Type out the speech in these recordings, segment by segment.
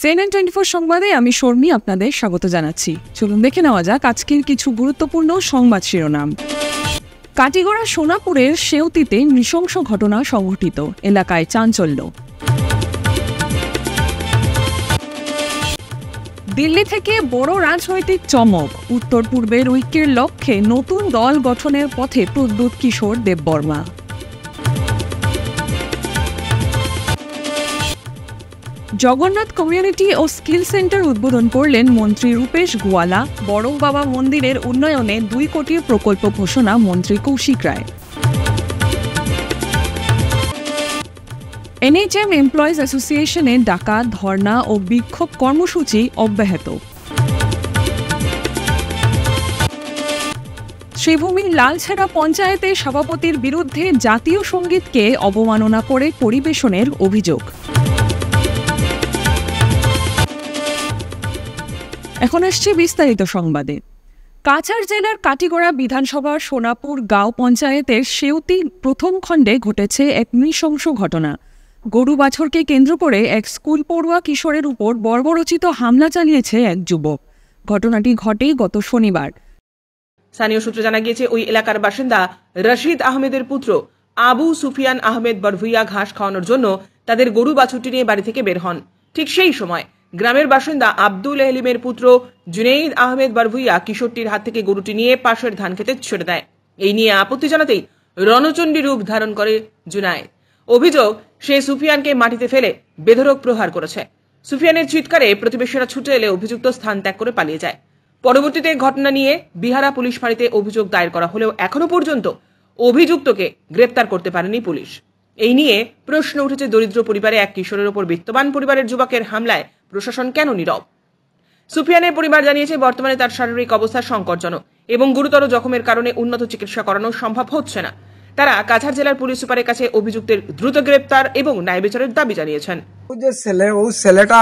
CNN 24 সংবাদে আমি শর্মী আপনাদের স্বাগত জানাচ্ছি। চলুন দেখে নেওয়া যাক আজকের কিছু গুরুত্বপূর্ণ সংবাদ শিরোনাম। কাটিগড়া সোনাপুরের সেউতিতে নৃশংস ঘটনা সংঘটিত, এলাকায় চাঞ্চল্য। দিল্লি থেকে বড় রাজনৈতিক চমক, উত্তর পূর্বের ঐক্যের লক্ষ্যে নতুন দল গঠনের পথে প্রদ্যুৎ কিশোর দেববর্মা। জগন্নাথ কমিউনিটি ও স্কিল সেন্টার উদ্বোধন করলেন মন্ত্রী রূপেশ গোয়ালা। বড়ং বাবা মন্দিরের উন্নয়নে 2 কোটির প্রকল্প ঘোষণা মন্ত্রী কৌশিক রায়। NHM এমপ্লয়িজ অ্যাসোসিয়েশনে ডাকা ধর্ণা ও বিক্ষোভ কর্মসূচি অব্যাহত। শ্রীভূমির লালছেড়া পঞ্চায়েতের সভাপতির বিরুদ্ধে জাতীয় সঙ্গীতকে অবমাননা করে পরিবেশনের অভিযোগ। এখন আসছে বিস্তারিত সংবাদে। কাছাড় জেলার কাটিগড়া বিধানসভার সোনাপুর গাঁও পঞ্চায়েতের সেউতি প্রথম খণ্ডে ঘটেছে এক নৃশংস ঘটনা। গরু বাছরকে কেন্দ্র করে এক স্কুল পড়ুয়া কিশোরের উপর বর্বরচিত হামলা চালিয়েছে এক যুবক। ঘটনাটি ঘটে গত শনিবার। স্থানীয় সূত্রে জানা গিয়েছে, ওই এলাকার বাসিন্দা রশিদ আহমেদের পুত্র আবু সুফিয়ান আহমেদ বরভুইয়া ঘাস খাওয়ানোর জন্য তাদের গরু বাছুরটি নিয়ে বাড়ি থেকে বের হন। ঠিক সেই সময় গ্রামের বাসিন্দা আব্দুল এলিমের পুত্র জুনেইদ আহমেদ বরভুইয়া কিশোরটির হাত থেকে গরুটি নিয়ে পাশের ধান খেতে ছেড়ে দেয়। এই নিয়ে আপত্তি জানাতেই রণচণ্ডী রূপ ধারণ করে জুনায়েদ। অভিযোগ, সে সুফিয়ানকে মাটিতে ফেলে বেধড়ক প্রহার করেছে। সুফিয়ানের চিৎকারে প্রতিবেশীরা ছুটে এলে অভিযুক্ত স্থান ত্যাগ করে পালিয়ে যায়। পরবর্তীতে ঘটনা নিয়ে বিহারা পুলিশ ফাঁড়িতে অভিযোগ দায়ের করা হলেও এখনো পর্যন্ত অভিযুক্তকে গ্রেপ্তার করতে পারেনি পুলিশ। এই নিয়ে প্রশ্ন উঠেছে, দরিদ্র পরিবারে এক কিশোরের উপর বিত্তবান পরিবারের যুবকের হামলায় প্রশাসন কেন নীরব? সুফিয়ানের পরিবার জানিয়েছে, বর্তমানে তার শারীরিক অবস্থা সংকটজনক এবং গুরুতর জখমের কারণে উন্নত চিকিৎসা করানো সম্ভব হচ্ছে না। তারা কাছাড় জেলার পুলিশ সুপারের কাছে অভিযুক্তের দ্রুত গ্রেপ্তার এবং ন্যায় বিচারের দাবি জানিয়েছেন। ছেলেটা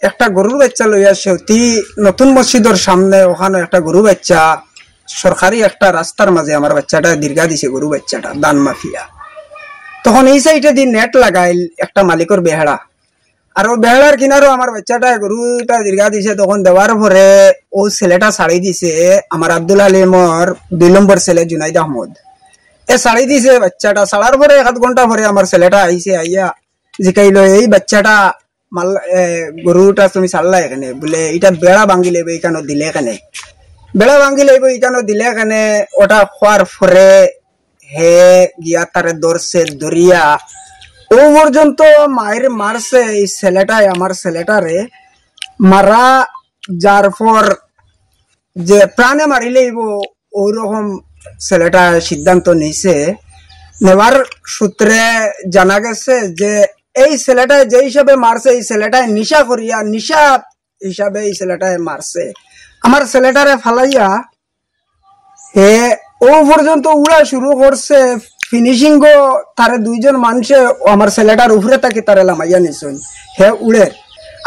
একটা গরুর বাচ্চা লইয়া সেউতি নতুন মসজিদের সামনে, ওখানে একটা গরু বাচ্চা সরকারি একটা রাস্তার মাঝে আমার বাচ্চাটা দীর্ঘা দিছে। গরু বাচ্চাটা দান মাফিয়া। তখন এই সাইডে দিয়ে নেট লাগাইল একটা মালিকের বেহাড়া, আর ও বেহাড়ার কিনারও আমার বাচ্চাটা গরুটা দীর্ঘা দিছে। তখন দেওয়ার পরে ও ছেলেটা ছাড়ি দিছে আমার আব্দুল আলিমর 2 নম্বর ছেলে জুনাইদ আহমদ। ছাড়ি দিছে বাচ্চাটা। ছাড়ার পরে 1 ঘন্টা পরে আমার ছেলেটা আইছে, আইয়া জিকাইল, এই বাচ্চাটা গরুটা তুমি ছাড়লা এখানে, বলে এটা বেড়া ভাঙ্গি লেবে এখানে দিলে, এখানে বেড়া ভাঙ্গি লেবে এখানে দিলে। এখানে ওটা খোয়ার পরে হে গিয়া তারে ধরছে, ধরিয়া ও পর্যন্ত মায়ের মারছে। এই ছেলেটাই আমার ছেলেটারে মারা যার পর যে প্রাণে মারিলেইব ওরকম ছেলেটা সিদ্ধান্ত নিছে। নেবার সূত্রে জানা গেছে যে এই ছেলেটা যে হিসাবে মারছে, এই ছেলেটায় নিশা করিয়া নিশা হিসাবে এই ছেলেটায় মারছে। আমার ছেলেটারে ফালাইয়া হে ও পর্যন্ত উড়া শুরু করছে। ফিনিশিং গো তারে 2 জন মানুষে আমার ছেলেটার উপরে তাকে তারে লামাইয়া নিছেন। হে উড়ে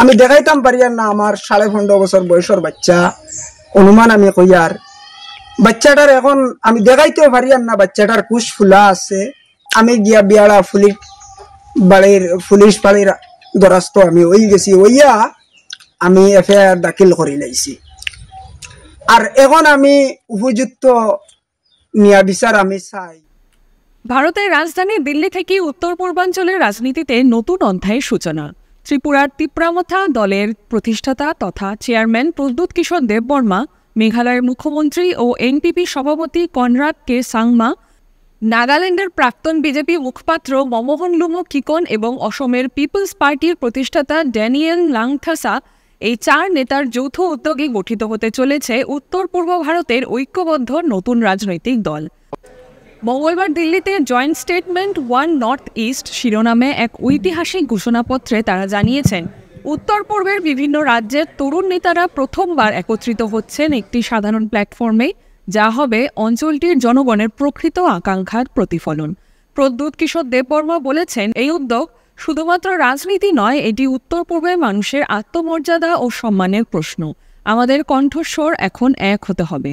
আমি দেখাইতাম পারিয়ার না, আমার 15.5 বছর বয়সের বাচ্চা অনুমান আমি কইয়ার। বাচ্চাটার এখন আমি দেখাইতেও পারিয়ার না, বাচ্চাটার কুশ ফুলা আছে। আমি গিয়া বিয়াড়া পুলিশ বাড়ির দরাস্ত আমি ওই গেছি, ওইয়া আমি এফআইআর দাখিল করে লাইছি। আর এখন আমি উপযুক্ত নিয়া বিচার আমি চাই। ভারতের রাজধানী দিল্লি থেকে উত্তর পূর্বাঞ্চলের রাজনীতিতে নতুন অধ্যায়ের সূচনা। ত্রিপুরার তিপ্রামথা দলের প্রতিষ্ঠাতা তথা চেয়ারম্যান প্রদ্যুৎ কিশোর দেববর্মা, মেঘালয়ের মুখ্যমন্ত্রী ও এনপিপি সভাপতি কনরাড কে সাংমা, নাগাল্যান্ডের প্রাক্তন বিজেপি মুখপাত্র মমোহন লুমো কিকন এবং অসমের পিপলস পার্টির প্রতিষ্ঠাতা ড্যানিয়েল লাংথাসা, এই 4 নেতার যৌথ উদ্যোগে গঠিত হতে চলেছে উত্তর পূর্ব ভারতের ঐক্যবদ্ধ নতুন রাজনৈতিক দল। মঙ্গলবার দিল্লিতে জয়েন্ট স্টেটমেন্ট 1 নর্থ ইস্ট শিরোনামে এক ঐতিহাসিক ঘোষণাপত্রে তারা জানিয়েছেন, উত্তর পূর্বের বিভিন্ন রাজ্যের তরুণ নেতারা প্রথমবার একত্রিত হচ্ছেন একটি সাধারণ প্ল্যাটফর্মে, যা হবে অঞ্চলটির জনগণের প্রকৃত আকাঙ্ক্ষার প্রতিফলন। প্রদ্যুৎ কিশোর দেববর্মা বলেছেন, এই উদ্যোগ শুধুমাত্র রাজনীতি নয়, এটি উত্তর পূর্বের মানুষের আত্মমর্যাদা ও সম্মানের প্রশ্ন। আমাদের কণ্ঠস্বর এখন এক হতে হবে।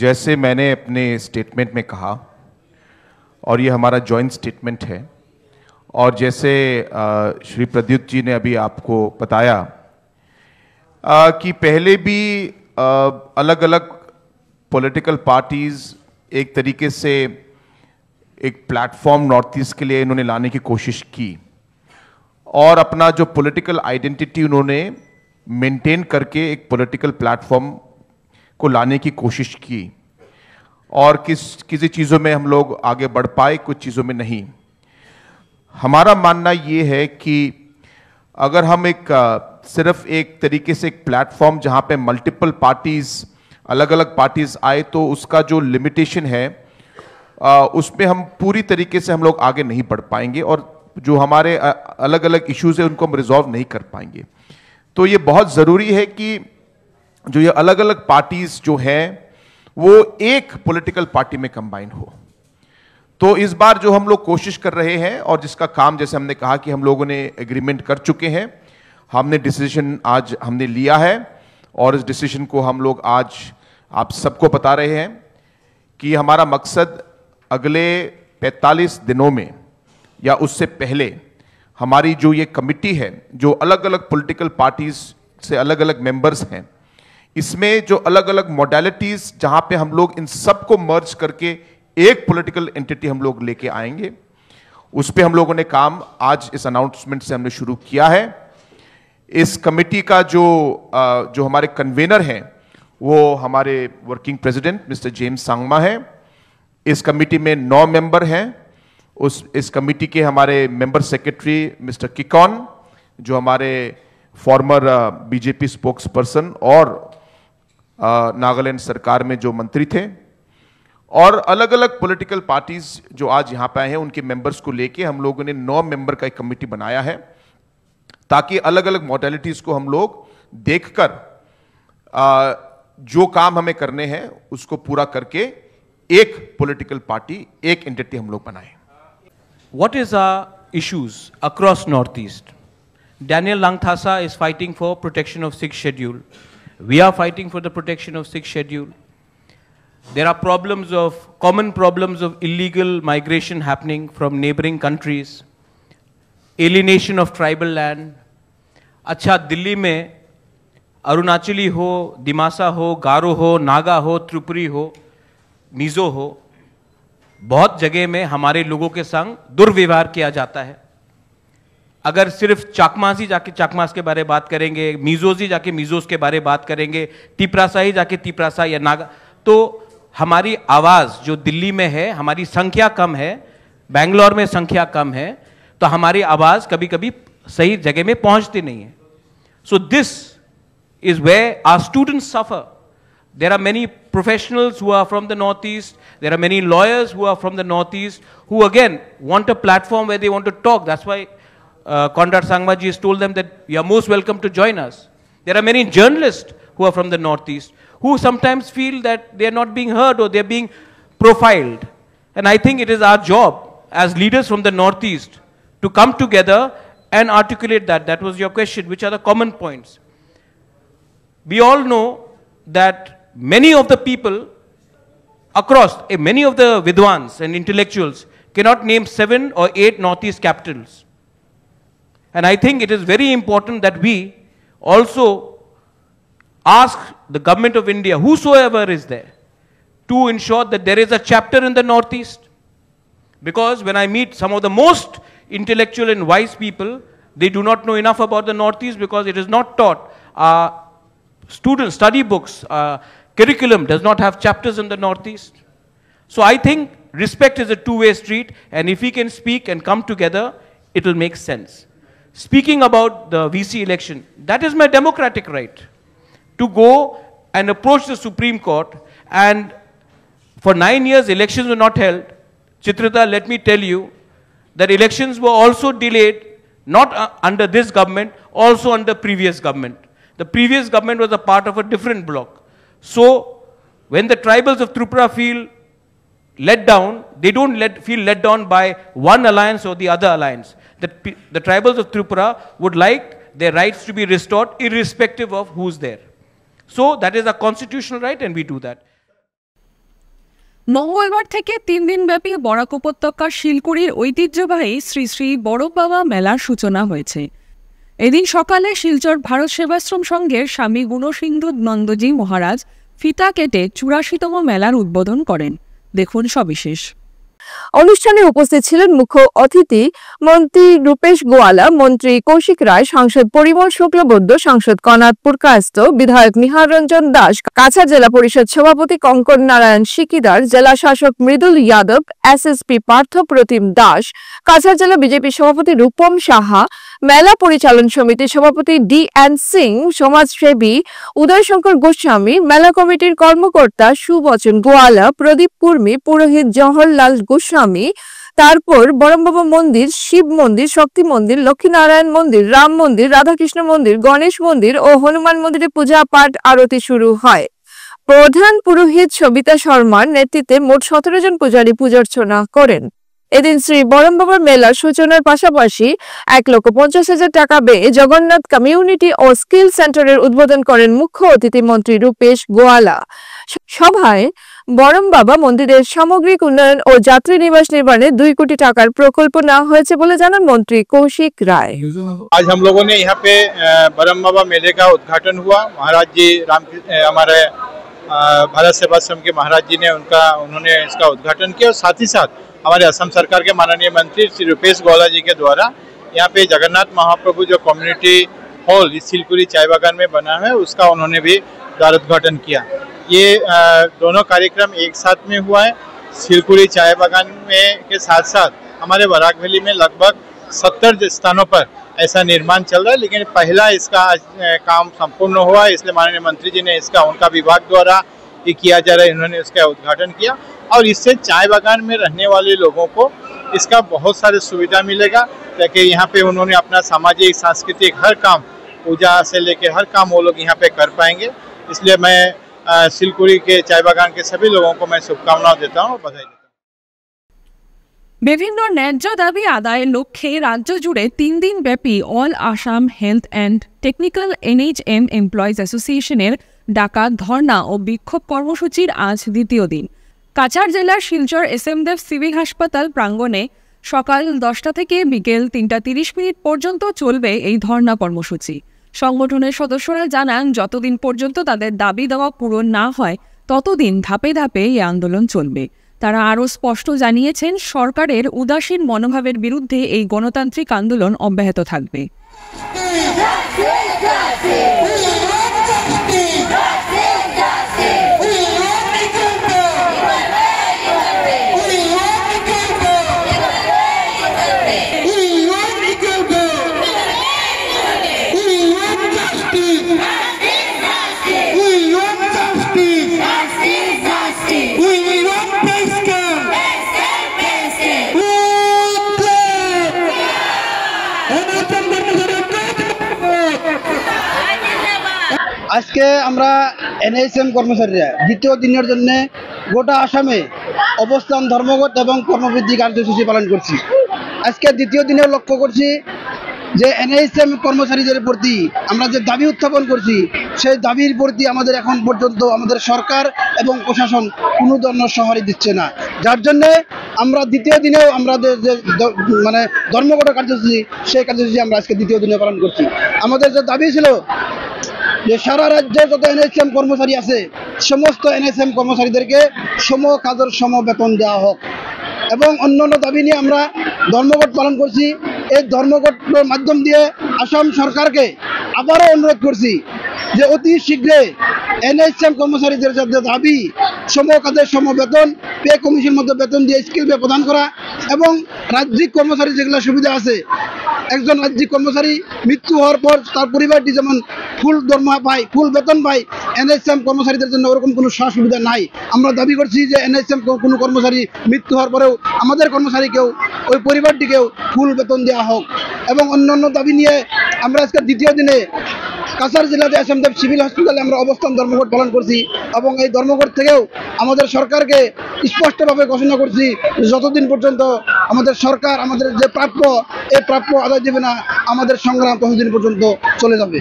जैसे मैंने अपने स्टेटमेंट में कहा, और ये हमारा जॉइंट स्टेटमेंट है, और जैसे श्री प्रद्युत जी ने अभी आपको बताया कि पहले भी अलग अलग पॉलिटिकल पार्टीज एक तरीके से एक प्लेटफॉर्म नॉर्थ ईस्ट के लिए इन्होंने लाने की कोशिश की और अपना जो पॉलिटिकल आइडेंटिटी उन्होंने मेंटेन करके एक पॉलिटिकल प्लेटफॉर्म को लाने की कोशिश की और किसी चीज़ों में हम लोग आगे बढ़ पाए, कुछ चीज़ों में नहीं। हमारा मानना ये है कि अगर हम सिर्फ एक तरीके से एक प्लेटफॉर्म जहां पे मल्टीपल पार्टीज अलग अलग पार्टीज आए तो उसका जो लिमिटेशन है उसमें हम पूरी तरीके से हम लोग आगे नहीं बढ़ पाएंगे और जो हमारे अलग अलग इश्यूज है उनको हम रिजॉल्व नहीं कर पाएंगे। तो ये बहुत ज़रूरी है कि जो ये अलग अलग पार्टीज जो हैं वो एक पॉलिटिकल पार्टी में कंबाइन हो। तो इस बार जो हम लोग कोशिश कर रहे हैं और जिसका काम जैसे हमने कहा कि हम लोगों ने एग्रीमेंट कर चुके हैं, हमने डिसीजन आज हमने लिया है और इस डिसीजन को हम लोग आज आप सबको बता रहे हैं कि हमारा मकसद अगले 45 दिनों में या उससे पहले हमारी जो ये कमिटी है जो अलग अलग पॉलिटिकल पार्टीज से अलग अलग मेंबर्स हैं, इसमें जो अलग अलग मॉडलिटीज जहां पे हम लोग इन सबको मर्ज करके एक पॉलिटिकल एंटिटी हम लोग लेके आएंगे, उस पे हम लोगों ने काम आज इस अनाउंसमेंट से हमने शुरू किया है। इस कमेटी का जो हमारे कन्वेनर हैं वो हमारे working president mister James Sangma है। इस कमेटी में 9 मेंबर हैं। इस कमेटी के हमारे मेंबर सेक्रेटरी मिस्टर किकॉन जो हमारे फॉर्मर बीजेपी स्पोक्स पर्सन और नागालैंड सरकार में जो मंत्री थे, और अलग अलग पॉलिटिकल पार्टीज जो आज यहां पे आए हैं उनके मेंबर्स को लेके हम लोगों ने 9 मेंबर का एक कमेटी बनाया है ताकि अलग अलग मॉडलिटीज को हम लोग देखकर जो काम हमें करने हैं उसको पूरा करके एक पॉलिटिकल पार्टी, एक एंटिटी हम लोग बनाएं। What is our issues across Northeast? Daniel Langthasa is fighting for protection of 6th schedule. We are fighting for the protection of 6th schedule. There are common problems of illegal migration happening from neighboring countries, alienation of tribal land. अच्छा, दिल्ली में अरुणाचली हो, दिमासा हो, गारो हो, नागा हो, त्रिपुरी हो, मिजो हो, बहुत जगह में हमारे लोगों के संग दुर्व्यवहार किया जाता है। अगर सिर्फ चाकमासी जाके चाकमास के बारे में बात करेंगे, मिजोजी जाके मिजोस के बारे में बात करेंगे, तिपरासाई जाके तिपरासा या नागा, तो हमारी आवाज जो दिल्ली में है, हमारी संख्या कम है, बेंगलोर में संख्या कम है, तो हमारी आवाज कभी कभी सही जगह में पहुंचती नहीं है। So this is where our students suffer. There are many professionals who are from the Northeast. There are many lawyers who are from the Northeast who again want a platform where they want to talk. That's why Conrad Sangma ji has told them that you are most welcome to join us. There are many journalists who are from the Northeast who sometimes feel that they are not being heard or they are being profiled. And I think it is our job as leaders from the Northeast to come together and articulate that. That was your question. Which are the common points? We all know that many of the people across, many of the Vidwans and intellectuals cannot name 7 or 8 Northeast capitals. And I think it is very important that we also ask the government of India, whosoever is there, to ensure that there is a chapter in the Northeast. Because when I meet some of the most intellectual and wise people, they do not know enough about the Northeast because it is not taught. Students, study books, curriculum does not have chapters in the Northeast. So I think respect is a two-way street, and if we can speak and come together, it will make sense. Speaking about the VC election, that is my democratic right to go and approach the Supreme Court, and for 9 years elections were not held. Chitrita, let me tell you that elections were also delayed, not under this government, also under previous government. The previous government was a part of a different bloc. So, when the tribals of Tripura feel let down, they don't feel let down by one alliance or the other alliance. The tribals of Tripura would like their rights to be restored irrespective of who's there. So, that is a constitutional right and we do that. মঙ্গলবার থেকে 3 দিনব্যাপী বরাক উপত্যকার শিলকুড়ির ঐতিহ্যবাহী শ্রী শ্রী বড় বাবা মেলার সূচনা হয়েছে। এদিন সকালে শিলচর ভারত সেবাশ্রম সংঘের স্বামী গুণসিন্ধু নন্দজি মহারাজ ফিতা কেটে 84তম মেলার উদ্বোধন করেন। দেখুন সবিশেষ। অনুষ্ঠানে উপস্থিত ছিলেন মুখ্য অতিথি মন্ত্রী রূপেশ গোয়ালা, মন্ত্রী কৌশিক রায়, সাংসদ পরিমল শুক্লবৈদ্য, সাংসদ কনাথপুর কায়স্থ, বিধায়ক নিহার রঞ্জন দাস, কাছাড় জেলা পরিষদ সভাপতি কঙ্কন নারায়ণ সিকিদার, জেলা শাসক মৃদুল যাদব, এসএসপি পার্থ প্রতিম দাস, কাছাড় জেলা বিজেপি সভাপতি রূপম সাহা, মেলা পরিচালন সমিতির সভাপতি DN সিং, সমাজসেবী উদয় শঙ্কর গোস্বামী, মেলা কমিটির কর্মকর্তা সুবচন গোয়ালা, প্রদীপ কুর্মী, পুরোহিত জওহরলাল গোস্বামী, তারপর বরমবাবা মন্দির, শিব মন্দির, শক্তি মন্দির, লক্ষ্মীনারায়ণ মন্দির, রাম মন্দির, রাধাকৃষ্ণ মন্দির, গণেশ মন্দির ও হনুমান মন্দিরে পূজা পাঠ আরতি শুরু হয়। প্রধান পুরোহিত সবিতা শর্মার নেতৃত্বে মোট 17 জন পূজারী পূজার্চনা করেন। এদিন শ্রী বরমবাবার মেলার সূচনার পাশাপাশি 1,50,000 টাকা ব্যয়ে জগন্নাথ কমিউনিটি ও স্কিল সেন্টারের উদ্বোধন করেন মুখ্য অতিথি মন্ত্রী রূপেশ গোয়ালা। সভায় বরমবাবা মন্দিরের সামগ্রিক উন্নয়ন ও যাত্রী নিবাস নির্মাণে 2 কোটি টাকার প্রকল্প নেওয়া হয়েছে বলে জানান মন্ত্রী কৌশিক রায়। आज हम लोगों ने यहाँ पे बरमबाबा मेले का उद्घाटन हुआ। महाराज जी हमारे भारत सेवाश्रम के महाराज जी ने उन्होंने इसका उद्घाटन किया और साथ ही साथ हमारे असम सरकार के माननीय मंत्री श्री रूपेश गोवाला जी के द्वारा यहाँ पे जगन्नाथ महाप्रभु जो कम्युनिटी हॉल इस सिलकुरी चाय बागान में बना है उसका उन्होंने भी द्वारोद्घाटन किया। ये दोनों कार्यक्रम एक साथ में हुआ है। सिलकुरी चाय बागान में के साथ साथ हमारे बराक वैली में लगभग 70 स्थानों पर ऐसा निर्माण चल रहा है, लेकिन पहला इसका काम संपूर्ण हुआ, इसलिए माननीय मंत्री जी ने इसका उनका विभाग द्वारा ये किया जा रहा है, इन्होंने इसका उद्घाटन किया और इससे चाय बागान में रहने वाले लोगों को इसका बहुत सारे सुविधा मिलेगा, ताकि यहाँ पे उन्होंने अपना सामाजिक सांस्कृतिक हर काम, पूजा से लेकर हर काम वो लोग यहाँ पे कर पाएंगे। इसलिए मैं सिलकुरी के चाय बागान के सभी लोगों को मैं शुभकामनाएं देता हूँ, बधाई देता हूँ। বিভিন্ন ন্যায্য দাবি আদায়ের লক্ষ্যে রাজ্য জুড়ে 3 দিন ব্যাপী all Assam health and technical NHM employees অ্যাসোসিয়েশনের ডাকা ধর্ণা ও বিক্ষোভ কর্মসূচির আজ দ্বিতীয় দিন। কাছাড় জেলার শিলচর SM দেব সিভিল হাসপাতাল প্রাঙ্গণে সকাল 10টা থেকে বিকেল 3:30 পর্যন্ত চলবে এই ধর্ণা কর্মসূচি। সংগঠনের সদস্যরা জানান, যতদিন পর্যন্ত তাদের দাবি দেওয়া পূরণ না হয় ততদিন ধাপে ধাপে এই আন্দোলন চলবে। তারা আরও স্পষ্ট জানিয়েছেন, সরকারের উদাসীন মনোভাবের বিরুদ্ধে এই গণতান্ত্রিক আন্দোলন অব্যাহত থাকবে। আজকে আমরা NHM কর্মচারীরা দ্বিতীয় দিনের জন্য গোটা আসামে অবস্থান, ধর্মঘট এবং কর্মবৃদ্ধি কার্যসূচি পালন করছি। আজকে দ্বিতীয় দিনে লক্ষ্য করছি যে NHM কর্মচারীদের প্রতি আমরা যে দাবি উত্থাপন করছি সেই দাবির প্রতি আমাদের এখন পর্যন্ত আমাদের সরকার এবং প্রশাসন কোনো ধরনের সহারি দিচ্ছে না, যার জন্যে আমরা দ্বিতীয় দিনেও আমাদের যে ধর্মঘট কার্যসূচি সেই কার্যসূচি আমরা আজকে দ্বিতীয় দিনে পালন করছি। আমাদের যে দাবি ছিল যে সারা রাজ্যে যত NHM কর্মচারী আছে সমস্ত NHM কর্মচারীদেরকে সম কাজের সম বেতন দেওয়া হোক এবং অন্যান্য দাবি নিয়ে আমরা ধর্মঘট পালন করছি। এই ধর্মঘটের মাধ্যম দিয়ে আসাম সরকারকে আবারও অনুরোধ করছি যে অতি শীঘ্রে NHM কর্মচারীদের যে দাবি সম কাজের সম বেতন, পে কমিশনের মধ্যে বেতন দিয়ে স্কিল পে প্রদান করা এবং রাজ্যিক কর্মচারী যেগুলো সুবিধা আছে, একজন রাজ্যিক কর্মচারী মৃত্যু হওয়ার পর তার পরিবারটি যেমন ফুল দরমা পায়, ফুল বেতন পায়, NHM কর্মচারীদের জন্য ওরকম কোনো সুবিধা নাই। আমরা দাবি করছি যে NHM কোনো কর্মচারী মৃত্যু হওয়ার পরেও আমাদের কর্মচারীকেও ওই পরিবারটিকেও ফুল বেতন দেওয়া হোক এবং অন্যান্য দাবি নিয়ে আমরা আজকে দ্বিতীয় দিনে কাছাড় জেলাতে SM দেব সিভিল হসপিটালে আমরা অবস্থান ধর্মঘট পালন করছি এবং এই ধর্মঘট থেকেও আমাদের সরকারকে স্পষ্টভাবে ঘোষণা করছি যতদিন পর্যন্ত আমাদের সরকার আমাদের যে প্রাপ্য এই প্রাপ্য আদায় দেবে না, আমাদের সংগ্রাম ততদিন পর্যন্ত চলে যাবে।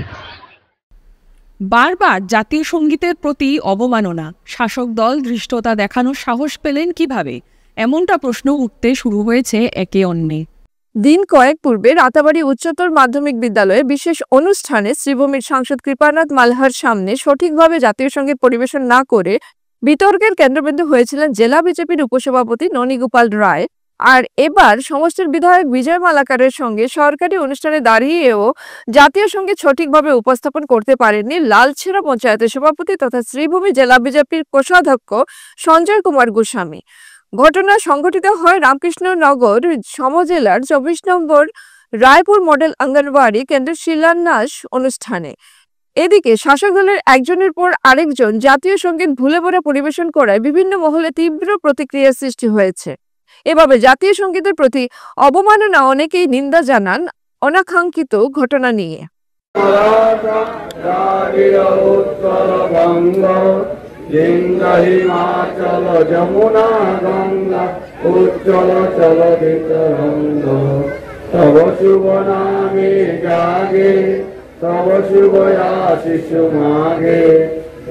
বারবার জাতীয় সঙ্গীতের প্রতি অবমাননা, শাসক দল ধৃষ্টতা দেখানোর সাহস পেলেন কিভাবে, এমনটা প্রশ্ন উঠতে শুরু হয়েছে একে অন্যে। দিন কয়েক পূর্বে রাতাবাড়ী উচ্চতর মাধ্যমিক বিদ্যালয়ে বিশেষ অনুষ্ঠানে শ্রীভূমির সাংসদ কৃপানাথ মালহার সামনে সঠিকভাবে জাতীয় সঙ্গীত পরিবেশন না করে বিতর্কের কেন্দ্রবিন্দু হয়েছিলেন জেলা বিজেপির উপসভাপতি ননীগোপাল রায়। আর এবার সমষ্টির বিধায়ক বিজয় মালাকারের সঙ্গে সরকারি অনুষ্ঠানে দাঁড়িয়েও জাতীয় সঙ্গীত সঠিকভাবে উপস্থাপন করতে পারেননি লালছেড়া পঞ্চায়েতের সভাপতি তথা শ্রীভূমি জেলা বিজেপির কোষাধ্যক্ষ সঞ্জয় কুমার গোস্বামী। ঘটনা সংঘটিত হয় রামকৃষ্ণনগর সমজেলার 24 নম্বর রায়পুর মডেল অঙ্গনওয়াড়ি কেন্দ্রের শিলান্যাস অনুষ্ঠানে। এদিকে শাসক দলের একজনের পর আরেকজন জাতীয় সঙ্গীত ভুলে ভরে পরিবেশন করায় বিভিন্ন মহলে তীব্র প্রতিক্রিয়ার সৃষ্টি হয়েছে। এভাবে জাতীয় সঙ্গীতের প্রতি অবমাননা অনেকেই নিন্দা জানান অনাকাঙ্ক্ষিত ঘটনা নিয়ে। হিমাচল যমুনা গঙ্গা উজ্জ্বল চলদিতরঙ্গ তব শুভ নামে জাগে তব শুভ আশিস মাগে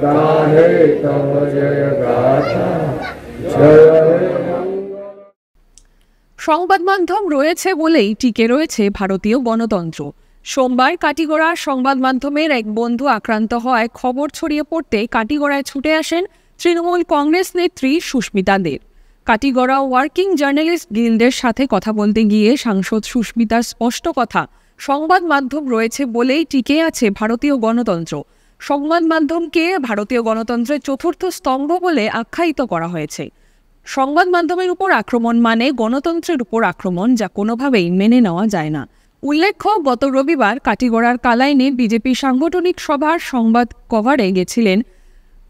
গাহে তব জয় গাথা জয় সংবাদ মাধ্যম রয়েছে বলেই টিকে রয়েছে ভারতীয় গণতন্ত্র। সোমবার কাটিগড়া সংবাদ মাধ্যমের এক বন্ধু আক্রান্ত হওয়ায় খবর ছড়িয়ে পড়তে কাটিগড়ায় ছুটে আসেন তৃণমূল কংগ্রেস নেত্রী সুস্মিতা দেব। কাটিগড়া ওয়ার্কিং জার্নালিস্ট গিল্ডের সাথে কথা বলতে গিয়ে সাংসদ সুস্মিতার স্পষ্ট কথা, সংবাদ মাধ্যম রয়েছে বলেই টিকে আছে ভারতীয় গণতন্ত্র। সংবাদ মাধ্যমকে ভারতীয় গণতন্ত্রের চতুর্থ স্তম্ভ বলে আখ্যায়িত করা হয়েছে। সংবাদ মাধ্যমের উপর আক্রমণ মানে গণতন্ত্রের উপর আক্রমণ, যা কোনোভাবেই মেনে নেওয়া যায় না। উল্লেখ্য, গত রবিবার কাটিগড়ার কালাইনে বিজেপি সাংগঠনিক সভার সংবাদ কভারে গেছিলেন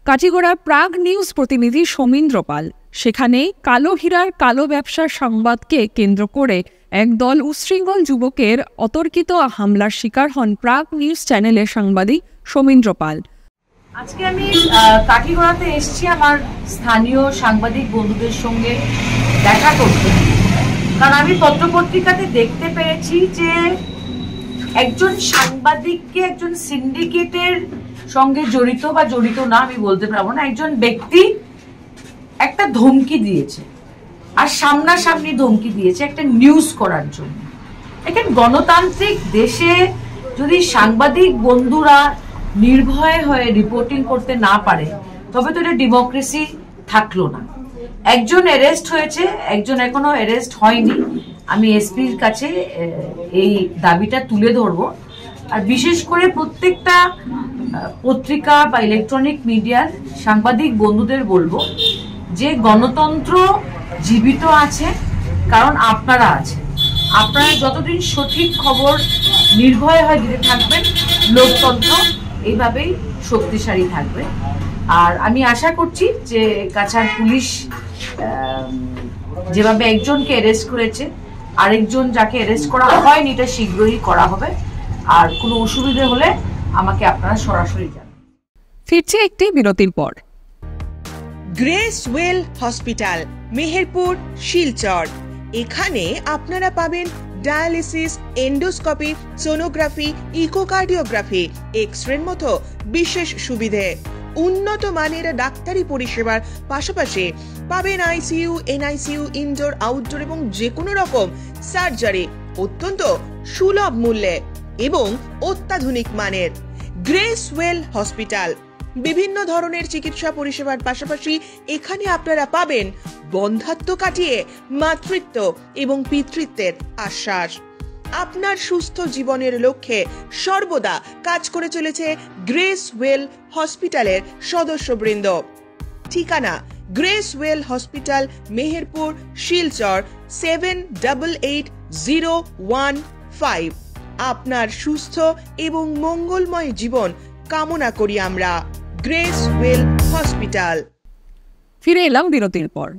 কাটিগড়ার প্রাগ নিউজ প্রতিনিধি সমীন্দ্র পাল। সেখানে কালো হীরার কালো ব্যবসার সংবাদকে কেন্দ্র করে একদল উচ্ছৃঙ্খল যুবকের অতর্কিত হামলার শিকার হন প্রাগ নিউজ চ্যানেলের সাংবাদিক সমীন্দ্র পাল। আজকে আমি কাটিগড়াতে এসেছি আমার স্থানীয় সাংবাদিক বন্ধুদের সঙ্গে দেখা করতে, কারণ আমি পত্রপত্রিকাতে দেখতে পেরেছি যে একজন সাংবাদিককে একজন সিন্ডিকেটের সঙ্গে জড়িত বা জড়িত না আমি বলতে পারবো না, একজন ব্যক্তি একটা ধমকি দিয়েছে, আর সামনাসামনি ধমকি দিয়েছে একটা নিউজ করার জন্য। এখন গণতান্ত্রিক দেশে যদি সাংবাদিক বন্ধুরা নির্ভয়ে হয়ে রিপোর্টিং করতে না পারে তবে তো এটা ডেমোক্রেসি থাকলো না। একজন অ্যারেস্ট হয়েছে, একজন এখনো অ্যারেস্ট হয়নি। আমি এসপির কাছে এই দাবিটা তুলে ধরবো। আর বিশেষ করে প্রত্যেকটা পত্রিকা বা ইলেকট্রনিক মিডিয়ার সাংবাদিক বন্ধুদের বলবো যে গণতন্ত্র জীবিত আছে, কারণ আপনারা আছেন। আপনারা যতদিন সঠিক খবর নির্ভয়ে হয়ে দিতে থাকবেন, লোকতন্ত্র এইভাবেই শক্তিশালী থাকবে। আর আমি আশা করছি যে কাছাড় পুলিশ যেভাবে একজনকে অ্যারেস্ট করেছে, আরেকজন যাকে অ্যারেস্ট করা হয়নি এটা শীঘ্রই করা হবে। আর কোনো অসুবিধা হলে আমাকে আপনারা সরাসরি জানান। ফিরছে একটি বিরতির পর। Grace well hospital, Meherpur, Silchar. এখানে আপনারা পাবেন ডায়ালিসিস, এন্ডোস্কোপি, সোনোগ্রাফি, ইকোকার্ডিওগ্রাফি, এক্সরের মতো বিশেষ সুবিধে। উন্নত মানের ডাক্তারি পরিষেবার পাশাপাশি পাবেন আইসিইউ, এনআইসিইউ, ইনডোর, আউটডোর এবং যে কোনো রকম সার্জারি অত্যন্ত সুলভ মূল্যে এবং অত্যাধুনিক মানের। গ্রেস ওয়েল হসপিটাল বিভিন্ন ধরনের চিকিৎসা পরিষেবার পাশাপাশি এখানে আপনারা পাবেন বন্ধ্যাত্ব কাটিয়ে মাতৃত্ব এবং পিতৃত্বের আশ্বাস। আপনার সুস্থ জীবনের লক্ষ্যে সর্বদা কাজ করে চলেছে গ্রেস ওয়েল হসপিটালের সদস্যবৃন্দ। ঠিকানা grace well hospital, Meherpur, Silchar 788015। আপনার সুস্থ এবং মঙ্গলময় জীবন কামনা করি আমরা। Grace well hospital. ফিরে এলাম বিরতির পর।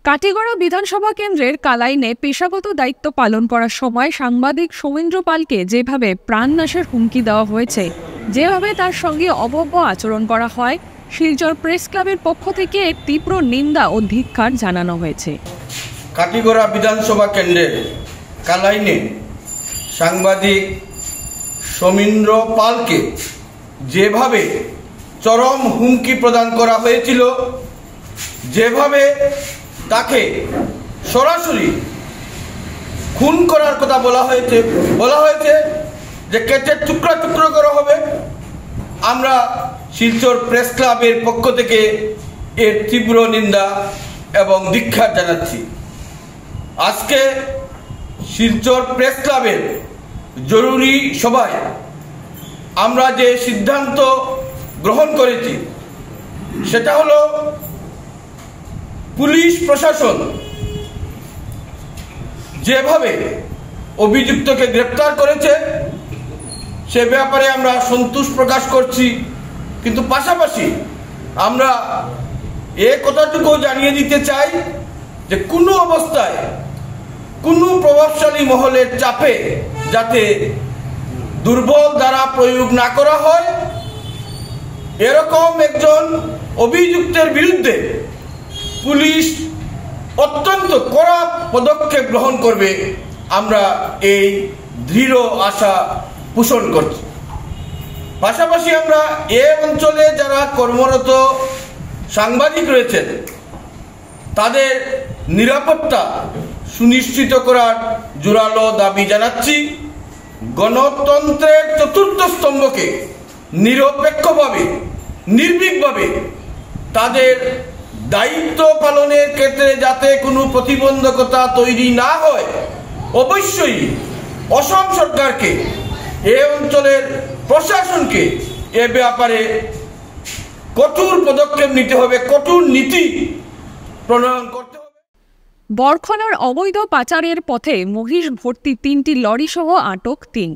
কাটিগড়া বিধানসভা কেন্দ্রের কালাইনে পেশাগত দায়িত্ব পালন করার সময় সাংবাদিক সমীন্দ্র পালকে যেভাবে প্রাণনাশের হুমকি দেওয়া হয়েছে, যেভাবে তার সঙ্গে অভব্য আচরণ করা হয়, শিলচর প্রেস ক্লাবের পক্ষ থেকে তীব্র নিন্দা ও ধিক্কার জানানো হয়েছে। কাটিগড়া বিধানসভা কেন্দ্রের কালাইনে সাংবাদিক সমীন্দ্র পালকে যেভাবে চরম হুমকি প্রদান করা হয়েছিল, যেভাবে তাকে সরাসরি খুন করার কথা বলা হয়েছে যে কেটে টুকরা টুকরো করা হবে, আমরা শিলচর প্রেস ক্লাবের পক্ষ থেকে এর তীব্র নিন্দা এবং ধিক্কার জানাচ্ছি। আজকে শিলচর প্রেস ক্লাবের জরুরি সভায় আমরা যে সিদ্ধান্ত গ্রহণ করেছি সেটা হলো পুলিশ প্রশাসন যেভাবে অভিযুক্তকে গ্রেপ্তার করেছে সে ব্যাপারে আমরা সন্তোষ প্রকাশ করছি, কিন্তু পাশাপাশি আমরা এ কথাটুকু জানিয়ে দিতে চাই যে কোনো অবস্থায় কোনো প্রভাবশালী মহলের চাপে যাতে দুর্বল দ্বারা প্রয়োগ না করা হয়, এরকম একজন অভিযুক্তের বিরুদ্ধে পুলিশ অত্যন্ত কড়া পদক্ষেপ গ্রহণ করবে, আমরা এই দৃঢ় আশা পোষণ করছি। পাশাপাশি আমরা এ অঞ্চলে যারা কর্মরত সাংবাদিক রয়েছেন তাদের নিরাপত্তা সুনিশ্চিত করার জোরালো দাবি জানাচ্ছি। গণতন্ত্রের চতুর্থ স্তম্ভকে নিরপেক্ষভাবে নির্ভীকভাবে তাদের দায়িত্ব পালনের ক্ষেত্রে যাতে কোনো প্রতিবন্ধকতা তৈরি না হয়, অবশ্যই অসম সরকারকে, এ অঞ্চলের প্রশাসনকে এ ব্যাপারে কঠোর পদক্ষেপ নিতে হবে, কঠোর নীতি প্রণয়ন করতে হবে। বরখলার অবৈধ পাচারের পথে মহিষ ভর্তি 3টি লরি সহ আটক 3।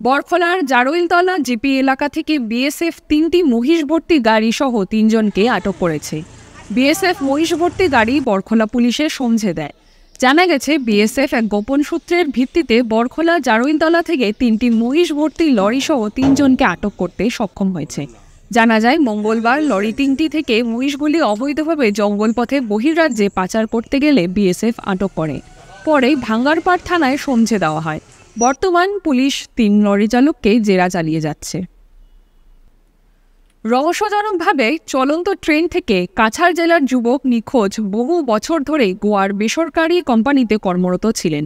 বরখলার জারইলতলা জিপি এলাকা থেকে বিএসএফ 3টি মহিষ ভর্তি গাড়ি সহ 3 জনকে আটক করেছে। বিএসএফ মহিষ ভর্তি গাড়ি বরখলা পুলিশে সমঝে দেয়। জানা গেছে বিএসএফ এক গোপন সূত্রের ভিত্তিতে বরখলা জারইলতলা থেকে 3টি মহিষ ভর্তি লরি সহ 3 জনকে আটক করতে সক্ষম হয়েছে। জানা যায় মঙ্গলবার লরি 3টি থেকে মহিষগুলি অবৈধভাবে জঙ্গল পথে বহির্রাজ্যে পাচার করতে গেলে বিএসএফ আটক করে, পরে ভাঙ্গারপাড় থানায় সমঝে দেওয়া হয়। বর্তমান পুলিশ 3 লরি চালককে জেরা চালিয়ে যাচ্ছে। রহস্যজনকভাবে চলন্ত ট্রেন থেকে কাছাড় জেলার যুবক নিখোঁজ। বহু বছর ধরে গোয়ার বেসরকারি কোম্পানিতে কর্মরত ছিলেন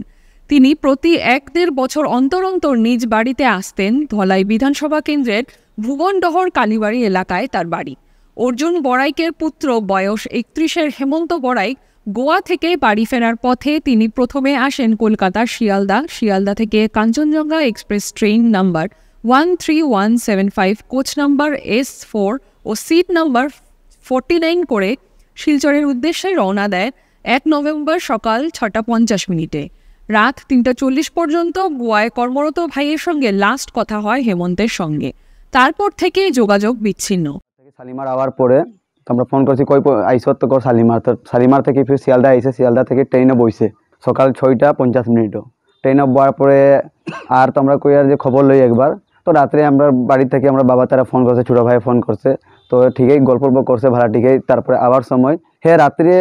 তিনি। প্রতি 1-1.5 বছর অন্তর অন্তর নিজ বাড়িতে আসতেন। ধলাই বিধানসভা কেন্দ্রের ভুবনডহর কালীবাড়ি এলাকায় তার বাড়ি। অর্জুন বড়াইকের পুত্র বয়স 31-এর হেমন্ত বড়াইক গোয়া থেকে বাড়ি ফেরার পথে তিনি প্রথমে আসেন কলকাতার শিয়ালদা থেকে Kanchenjunga express train number 13175 coach number S4 ও সিট নাম্বার 49 করে শিলচরের উদ্দেশ্যে রওনা দেয় 1 নভেম্বর সকাল 6:50 রাত 3:40 পর্যন্ত গোয়ায় কর্মরত ভাইয়ের সঙ্গে লাস্ট কথা হয় হেমন্তের সঙ্গে। তারপর থেকে যোগাযোগ বিচ্ছিন্ন। শালিমার আওয়ার পরে আমরা ফোন করছি কই আইসত তো শালিমার থেকে ফির শিয়ালদা আইসে, শিয়ালদা থেকে ট্রেনে বইছে সকাল 6:50 ট্রেনে বয়ার পরে আর তো আমরা কই আর যে খবর লই একবার, তো রাত্রে আমরা বাড়ি থেকে আমরা বাবা তারা ফোন করছে, ছোটো ভাই ফোন করছে, তো ঠিকই গল্প করছে ভাড়া ঠিকই। তারপরে আবার সময় রাত্রে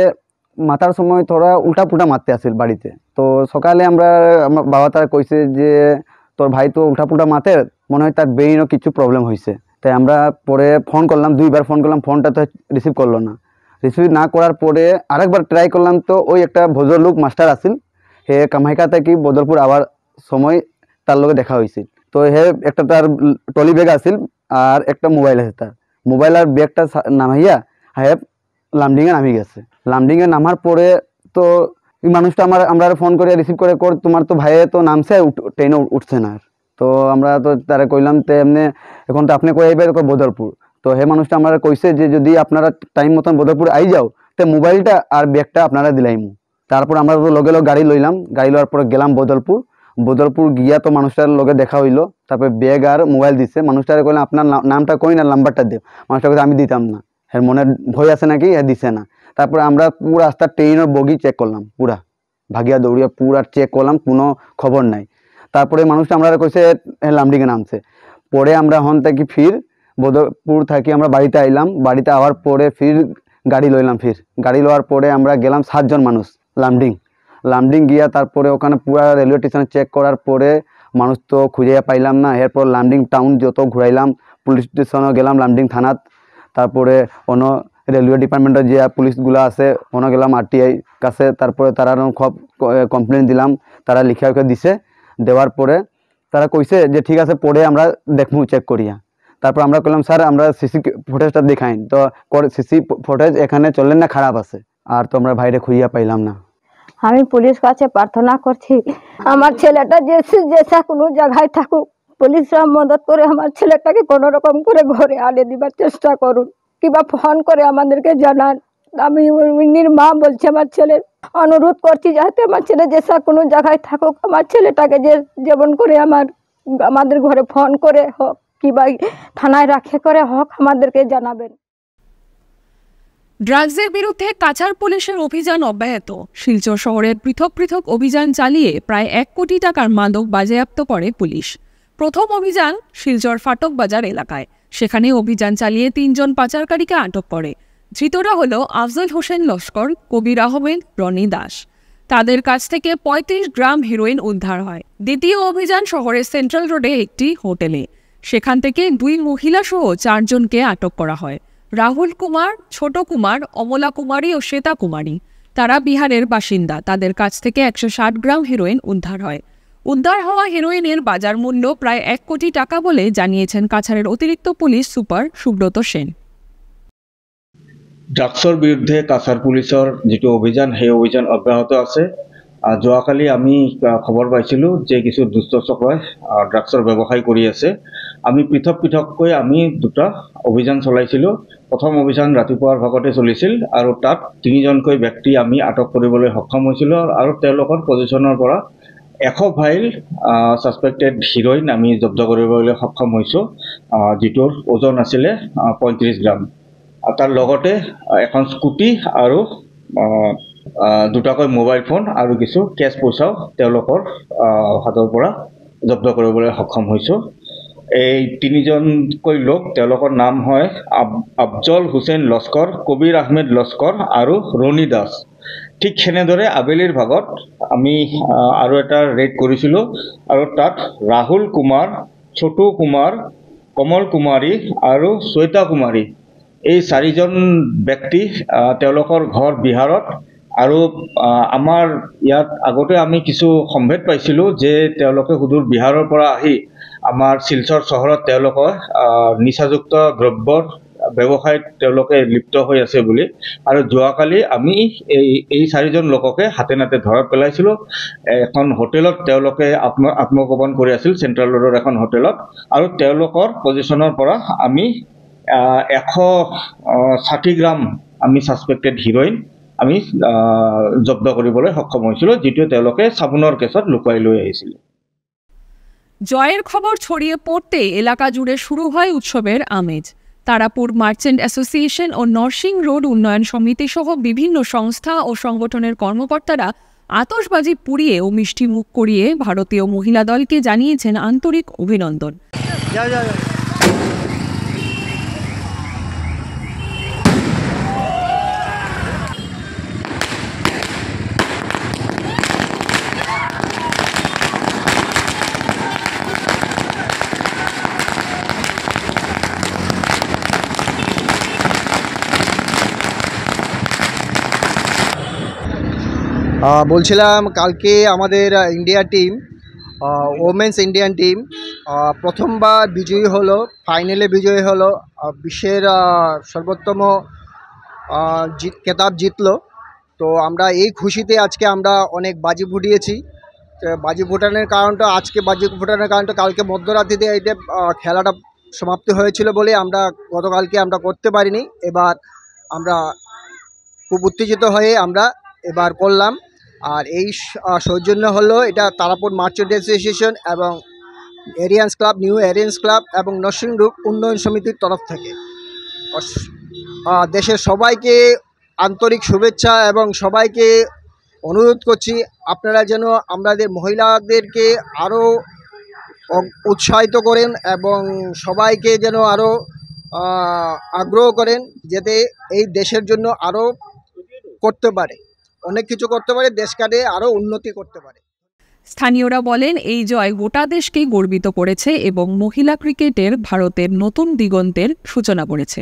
মাতার সময় তোরা উল্টা পুল্টা মারতে আসিল বাড়িতে। তো সকালে আমরা বাবা তারা কইছে যে তোর ভাই তো উল্টা পুল্টা মাতে, মনে হয় তার ব্রেইনও কিছু প্রবলেম হয়েছে। তাই আমরা পরে ফোন করলাম, 2বার ফোন করলাম, ফোনটা তো রিসিভ করলো না। রিসিভ না করার পরে আরেকবার ট্রাই করলাম, তো ওই একটা ভদ্রলোক মাস্টার আসিল, হে কামাইকা থেকে বদলপুর আবার সময় তার লগে দেখা হয়েছিল। তো একটা তার টলি ব্যাগ আসিল আর একটা মোবাইল আছে, তার মোবাইল আর ব্যাগটা নামাইয়া লামডিংয়ে নামি গেছে। লামডিংয়ে নামার পরে তো মানুষটা আমরা ফোন করে রিসিভ করে তোমার তো ভাইয়ে তো নামছে, ট্রেনে উঠছে না। তো আমরা তো তারা কইলাম তে এমনি এখন তো আপনি কই আইবে বদলপুর। তো মানুষটা আমরা কইছে যে যদি আপনারা টাইম মতন বদলপুর আই যাও তো মোবাইলটা আর ব্যাগটা আপনারা দিলাইমু। তারপর আমরা তো লগে গাড়ি লইলাম, গাড়ি লওয়ার পরে গেলাম বদলপুর গিয়া তো মানুষটার লগে দেখা হইলো। তারপরে ব্যাগ আর মোবাইল দিচ্ছে। মানুষটারে কইলাম আপনার নামটা কই না নাম্বারটা দিও। মানুষটা কইছে আমি দিতাম না, মনের ভয় আছে নাকি, দিছে না। তারপরে আমরা পুরো রাস্তার ট্রেনের বগি চেক করলাম, পুরা ভাগিয়া দৌড়িয়া পুরা চেক করলাম, কোনো খবর নাই। তারপরে মানুষটা আমরা কইছে লামডিংয়ে নামছে। পরে আমরা হন থাকি ফির বদরপুর থাকি আমরা বাড়িতে আইলাম। বাড়িতে আওয়ার পরে ফির গাড়ি লইলাম। গাড়ি লওয়ার পরে আমরা গেলাম 7 জন মানুষ লামডিং গিয়া তারপরে ওখানে পুরা রেলওয়ে স্টেশন চেক করার পরে মানুষ তো খুঁজে পাইলাম না। এরপর লামডিং টাউন যত ঘুরাইলাম পুলিশ স্টেশনও গেলাম লামডিং থানাত, তারপরে অন্য রেলওয়ে ডিপার্টমেন্টের যে পুলিশগুলো আছে অন্য গেলাম RTI কাছে, তারপরে তারা সব কমপ্লেন দিলাম, তারা লিখা দিছে। দেওয়ার পরে তারা কইছে যে ঠিক আছে পরে আমরা দেখবো চেক করিয়া। তারপর আমরা কইলাম স্যার আমরা সিসি ফুটেজটা দেখাইন, তো সিসি ফুটেজ এখানে চললেন না, খারাপ আছে। আর তো আমরা বাইরে খুঁজিয়া পাইলাম না। আমি পুলিশ কাছে প্রার্থনা করছি আমার ছেলেটা যেসা কোনো জায়গায় থাকুক, পুলিশরা মদত করে আমার ছেলেটাকে কোনো রকম করে ঘরে আনে দিবার চেষ্টা করুন, কিংবা ফোন করে আমাদেরকে জানান। আমি উনির মা বলছি আমার ছেলের অনুরোধ করছি যাতে আমার ছেলে যেসা কোনো জায়গায় থাকুক, আমার ছেলেটাকে যেমন করে আমাদের ঘরে ফোন করে হোক কিংবা থানায় রাখে করে হোক আমাদেরকে জানাবেন। ড্রাগসের বিরুদ্ধে কাছাড় পুলিশের অভিযান অব্যাহত। শিলচর শহরের পৃথক পৃথক অভিযান চালিয়ে প্রায় 1 কোটি টাকার মাদক বাজেয়াপ্ত করে পুলিশ। প্রথম অভিযান শিলচর ফাটক বাজার এলাকায়, সেখানে অভিযান চালিয়ে 3 জন পাচারকারীকে আটক করে। ধৃতরা হল আফজল হোসেন লস্কর, কবির আহমেদ, রনি দাস। তাদের কাছ থেকে 35 গ্রাম হেরোইন উদ্ধার হয়। দ্বিতীয় অভিযান শহরের সেন্ট্রাল রোডে একটি হোটেলে, সেখান থেকে 2 মহিলা সহ 4 জনকে আটক করা হয়। রাহুল কুমার, ছোট কুমার, অমলা কুমারী ও শ্বেতা কুমারী। তারা বিহারের বাসিন্দা। তাদের কাছ থেকে 160 গ্রাম হেরোইন উদ্ধার হয়। উদ্ধার হওয়া হেরোইনের বাজার মূল্য প্রায় 1 কোটি টাকা বলে জানিয়েছেন কাছাড়ের অতিরিক্ত পুলিশ সুপার সুব্রত সেন। ড্ৰাগছৰ বিৰুদ্ধে কাছাৰ পুলিচৰ যিটো অভিযান সেই অভিযান অব্যাহত আছে। যোৱাকালি আমি খবৰ পাইছিলোঁ যে কিছু দুষ্ট চক্ৰই ড্ৰাগছৰ ব্যৱসায় কৰি আছে। আমি পৃথক পৃথককৈ আমি 2টা অভিযান চলাইছিলোঁ। প্ৰথম অভিযান ৰাতিপুৱাৰ ভাগতে চলিছিল আৰু তাত 3জনকৈ ব্যক্তি আমি আটক কৰিবলৈ সক্ষম হৈছিলোঁ আৰু তেওঁলোকৰ পজিশ্যনৰ পৰা 100 ভাইল ছাছপেক্টেড হিৰ'ইন আমি জব্দ কৰিবলৈ সক্ষম হৈছোঁ, যিটোৰ ওজন আছিলে 35 গ্ৰাম। তাৰ লগতে এখন স্কুটি আৰু 2টাকৈ মোবাইল ফোন আৰু কিছু কেছ পইচাও তেওঁলোকৰ হাতৰ পৰা জব্দ কৰিবলৈ সক্ষম হৈছোঁ। এই 3জনকৈ লোক, তেওঁলোকৰ নাম হয় আফজল হুছেইন লস্কৰ, কবিৰ আহমেদ লস্কৰ আৰু ৰনি দাস। ঠিক সেনেদৰে আবেলিৰ ভাগত আমি আৰু এটা ৰেড কৰিছিলোঁ আৰু তাত ৰাহুল কুমাৰ, ছোটু কুমাৰ, কমল কুমাৰী আৰু শ্বেতা কুমাৰী, এই 4জন ব্যক্তি, তেওঁলোকৰ ঘৰ বিহাৰত। আৰু আমাৰ ইয়াত আগতে আমি কিছু সম্ভেদ পাইছিলোঁ যে তেওঁলোকে সুদূৰ বিহাৰৰ পৰা আহি আমাৰ শিলচৰ চহৰত তেওঁলোকে নিচাযুক্ত দ্ৰব্যৰ ব্যৱসায়ত তেওঁলোকে লিপ্ত হৈ আছে বুলি। আৰু যোৱাকালি আমি এই 4জন লোককে হাতে নাতে ধৰা পেলাইছিলোঁ। এখন হোটেলত তেওঁলোকে আত্মগোপন কৰি আছিল, চেণ্ট্ৰেল ৰোডৰ এখন হোটেলত। আৰু তেওঁলোকৰ পজিশ্যনৰ পৰা আমি 160 গ্ৰাম আমি ছাছপেক্টেড হিৰ'ইন আমি জব্দ কৰিবলৈ সক্ষম হৈছিলোঁ, যিটো তেওঁলোকে চাবোনৰ কেছত লুকুৱাই লৈ আহিছিল। জয়ের খবর ছড়িয়ে পড়তে এলাকা জুড়ে শুরু হয় উৎসবের আমেজ। তারাপুর মার্চেন্ট অ্যাসোসিয়েশন ও নরসিং রোড উন্নয়ন সমিতি সহ বিভিন্ন সংস্থা ও সংগঠনের কর্মকর্তারা আতশবাজি পুড়িয়ে ও মিষ্টি মুখ করিয়ে ভারতীয় মহিলা দলকে জানিয়েছেন আন্তরিক অভিনন্দন। বলছিলাম কালকে আমাদের India team, women's Indian team প্রথমবার বিজয়ী হলো, ফাইনালে বিজয়ী হলো, বিশ্বের সর্বোত্তম খেতাব জিতলো। তো আমরা এই খুশিতে আজকে আমরা অনেক বাজি ফুটিয়েছি। বাজি ফোটানোর কারণটা কালকে মধ্যরাত্রিতে এইটা খেলাটা সমাপ্তি হয়েছিল বলে আমরা গতকালকে আমরা করতে পারিনি। এবার আমরা খুব উত্তেজিত হয়ে আমরা এবার করলাম। আর এই সৌজন্য হলো এটা তারাপুর মার্চেন্ট অ্যাসোসিয়েশন এবং Aryans club, new Aryans club এবং নরসিং রোড উন্নয়ন সমিতির তরফ থেকে। দেশের সবাইকে আন্তরিক শুভেচ্ছা এবং সবাইকে অনুরোধ করছি আপনারা যেন আমাদের মহিলাদেরকে আরও উৎসাহিত করেন এবং সবাইকে যেন আরও আগ্রহ করেন যাতে এই দেশের জন্য আরও করতে পারে, অনেক কিছু করতে পারে, দেশকে আরও উন্নতি করতে পারে। স্থানীয়রা বলেন এই জয় গোটা দেশকে গর্বিত করেছে এবং মহিলা ক্রিকেটের ভারতের নতুন দিগন্তের সূচনা করেছে।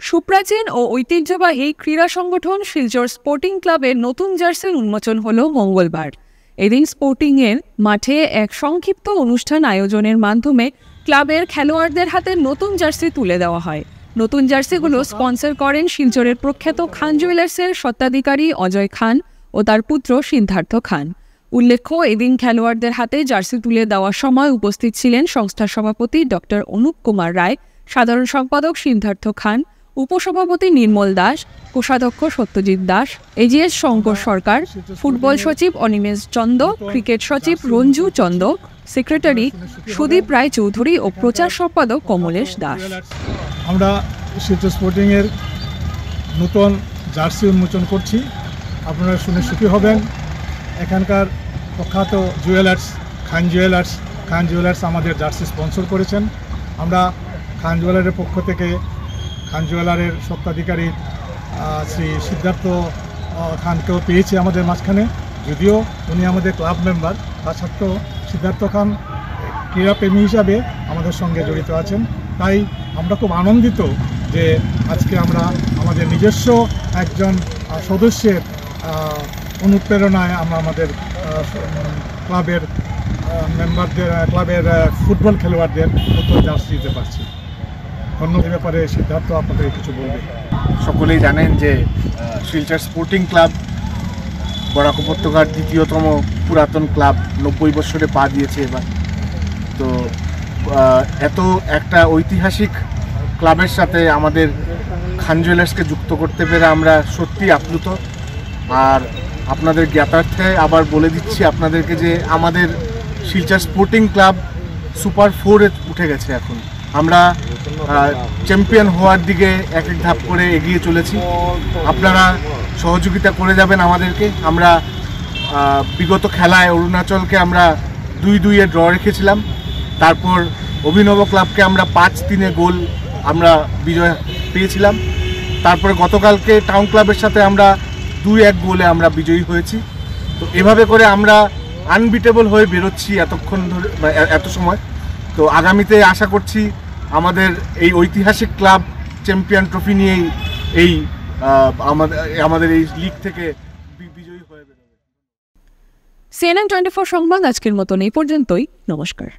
সুপ্রাচীন ও ঐতিহ্যবাহী ক্রীড়া সংগঠন শিলচর স্পোর্টিং ক্লাবের নতুন জার্সির উন্মোচন হল মঙ্গলবার। এদিন স্পোর্টিংয়ের মাঠে এক সংক্ষিপ্ত অনুষ্ঠান আয়োজনের মাধ্যমে ক্লাবের খেলোয়াড়দের হাতে নতুন জার্সি তুলে দেওয়া হয়। নতুন জার্সিগুলো স্পন্সর করেন শিলচরের প্রখ্যাত খান জুয়েলার্সের স্বত্বাধিকারী অজয় খান ও তার পুত্র সিদ্ধার্থ খান। উল্লেখ্য, এদিন খেলোয়াড়দের হাতে জার্সি তুলে দেওয়ার সময় উপস্থিত ছিলেন সংস্থার সভাপতি ডক্টর অনুপ কুমার রায়, সাধারণ সম্পাদক সিদ্ধার্থ খান, উপসভাপতি নির্মল দাস, কোষাধ্যক্ষ সত্যজিৎ দাস, এজিএস শঙ্কর সরকার, ফুটবল সচিব অনিমেষ চন্দ, ক্রিকেট সচিব রঞ্জু চন্দ, সেক্রেটারি সুদীপ রায় চৌধুরী ও প্রচার সম্পাদক কমলেশ দাস। আমরা শিলচর স্পোর্টিংয়ের নতুন জার্সি উন্মোচন করছি। আপনারা শুনে সুখী হবেন। এখানকার প্রখ্যাত জুয়েলার্স খান জুয়েলার্স আমাদের জার্সি স্পন্সর করেছেন। আমরা খান জুয়েলারের পক্ষ থেকে খান জুয়েলারের স্বত্বাধিকারী শ্রী সিদ্ধার্থ খানকেও পেয়েছি আমাদের মাঝখানে। যদিও উনি আমাদের ক্লাব মেম্বার, তা সত্ত্বেও সিদ্ধার্থ খান ক্রীড়াপ্রেমী হিসাবে আমাদের সঙ্গে জড়িত আছেন। তাই আমরা খুব আনন্দিত যে আজকে আমরা আমাদের নিজস্ব একজন সদস্যের অনুপ্রেরণায় আমরা আমাদের ক্লাবের মেম্বারদের, ক্লাবের ফুটবল খেলোয়াড়দের নতুন জার্সি দিতে পারছি। ধন্যবাদ। ব্যাপারে সিদ্ধার্থ আপনাদের কিছু বলবে। সকলেই জানেন যে শিলচর স্পোর্টিং ক্লাব বরাক উপত্যকার দ্বিতীয়তম পুরাতন ক্লাব, 90 বছরে পা দিয়েছে এবার। তো এত একটা ঐতিহাসিক ক্লাবের সাথে আমাদের খান জুয়েলার্সকে যুক্ত করতে পেরে আমরা সত্যি আপ্লুত। আর আপনাদের জ্ঞাতার্থে আবার বলে দিচ্ছি আপনাদেরকে যে আমাদের শিলচর স্পোর্টিং ক্লাব সুপার 4-এ উঠে গেছে। এখন আমরা চ্যাম্পিয়ন হওয়ার দিকে এক এক ধাপ করে এগিয়ে চলেছি। আপনারা সহযোগিতা করে যাবেন আমাদেরকে। আমরা বিগত খেলায় অরুণাচলকে আমরা 2-2-এ ড্র রেখেছিলাম। তারপর অভিনব ক্লাবকে আমরা 5-3-এ গোল আমরা বিজয় পেয়েছিলাম। তারপরে গতকালকে টাউন ক্লাবের সাথে আমরা 2-1 গোলে আমরা বিজয়ী হয়েছি। তো এভাবে করে আমরা আনবিটেবল হয়ে বেরোচ্ছি এতক্ষণ ধরে, এত সময়। তো আগামীতে আশা করছি আমাদের এই ঐতিহাসিক ক্লাব চ্যাম্পিয়ন ট্রফি নিয়েই এই আমাদের এই লিগ থেকে বিজয়ী হয়ে বেরোবে। CNN 24 সংবাদ আজকের মতন এই পর্যন্তই। নমস্কার।